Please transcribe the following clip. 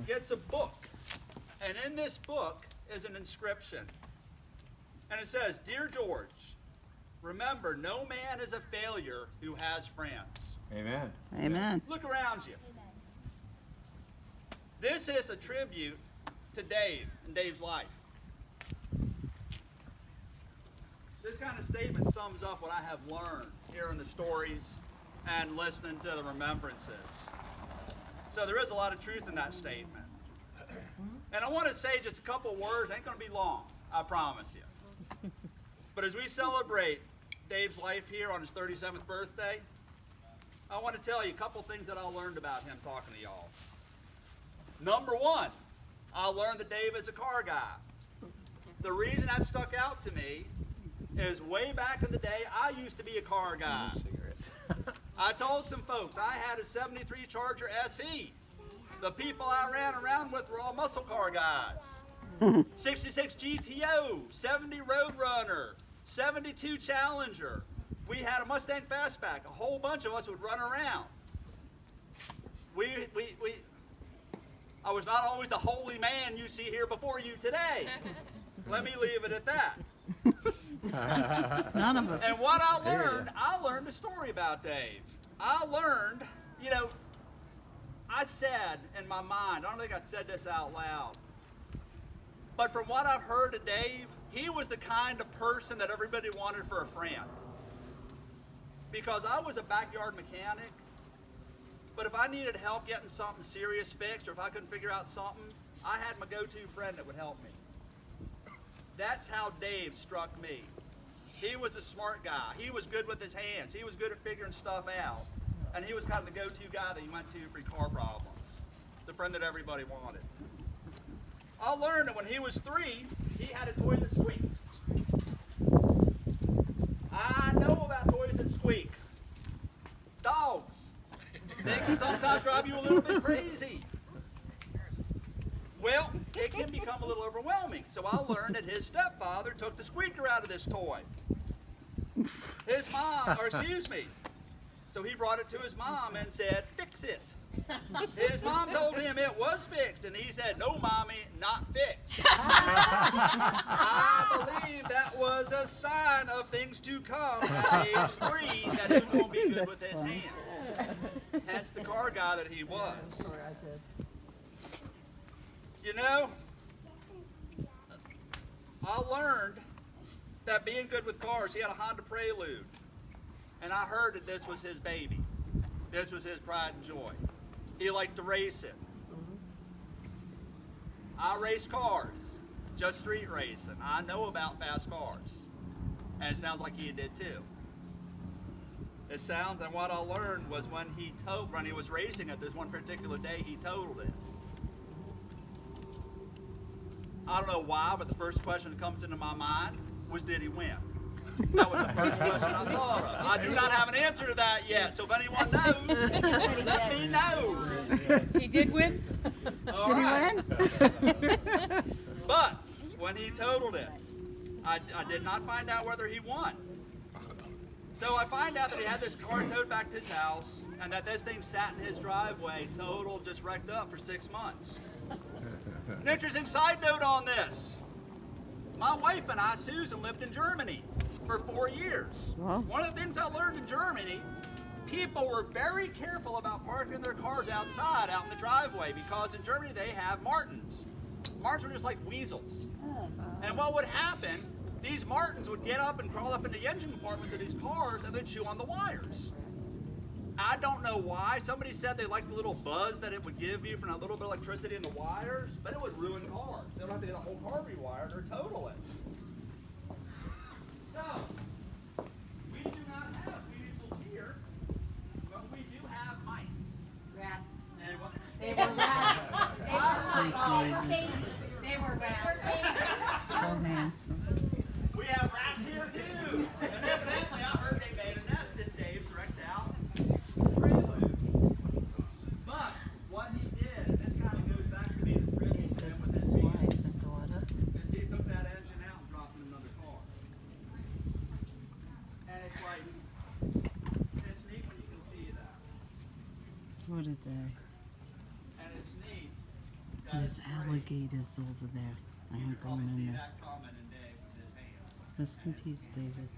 gets a book. And in this book is an inscription. And it says, "Dear George, remember, no man is a failure who has friends." Amen. Amen. Look around you. This is a tribute to Dave and Dave's life. This kind of statement sums up what I have learned hearing the stories and listening to the remembrances. So there is a lot of truth in that statement. And I want to say just a couple words. Ain't going to be long, I promise you. But as we celebrate Dave's life here on his 37th birthday, I want to tell you a couple things that I learned about him talking to y'all. Number one, I learned that Dave is a car guy. The reason that stuck out to me is way back in the day, I used to be a car guy. I told some folks I had a 73 Charger SE. The people I ran around with were all muscle car guys. 66 GTO, 70 Roadrunner, 72 Challenger. We had a Mustang Fastback. A whole bunch of us would run around. I was not always the holy man you see here before you today. Let me leave it at that. None of us. And what I learned a story about Dave. I learned, I said in my mind, I don't think I said this out loud, but from what I've heard of Dave, he was the kind of person that everybody wanted for a friend. Because I was a backyard mechanic, but if I needed help getting something serious fixed, or if I couldn't figure out something, I had my go-to friend that would help me. That's how Dave struck me. He was a smart guy. He was good with his hands. He was good at figuring stuff out. And he was kind of the go-to guy that you went to for car problems. The friend that everybody wanted. I learned that when he was 3, he had a toy that squeaked. I know about toys that squeak. Dogs. They can sometimes drive you a little bit crazy. Well, it can become a little overwhelming. So I learned that his stepfather took the squeaker out of this toy. So he brought it to his mom and said, "Fix it." His mom told him it was fixed, and he said, "No, Mommy, not fixed." I believe that was a sign of things to come at age 3, that he was going to be good with his hands. Hence the car guy that he was. I learned that being good with cars, he had a Honda Prelude. And I heard that this was his baby. This was his pride and joy. He liked to race it. I race cars, just street racing. I know about fast cars. And it sounds like he did too. It sounds, and what I learned was when he was racing it, this one particular day, he totaled it. I don't know why, but the first question that comes into my mind was, did he win? That was the first question I thought of. I do not have an answer to that yet, so if anyone knows, let me know. He did win? All right. Did he win? But when he totaled it, I did not find out whether he won. So I find out that he had this car towed back to his house, and that this thing sat in his driveway, total, just wrecked up for 6 months. An interesting side note on this. My wife and I, Susan, lived in Germany for 4 years. Wow. One of the things I learned in Germany, people were very careful about parking their cars outside, out in the driveway, because in Germany they have martins. Martins were just like weasels. And what would happen, these martins would get up and crawl up in the engine compartments of these cars and they'd chew on the wires. I don't know why. Somebody said they liked the little buzz that it would give you from a little bit of electricity in the wires, but it would ruin cars. They would have to get a whole car rewired or total it. So, we do not have weasels here, but we do have mice. Rats. And what? They were rats. They were rats. So handsome. We have rats here too. And evidently I heard they made a nest in Dave's wrecked out Prelude. But what he did, and this kind of goes back to being a tribute to him with his wife and daughter. is he took that engine out and dropped it in another car. And it's like, it's neat when you can see that. What a day. And it's neat There's alligators over there. I ain't going Probably in see there. that coming in Dave with his hands. Rest in peace, David.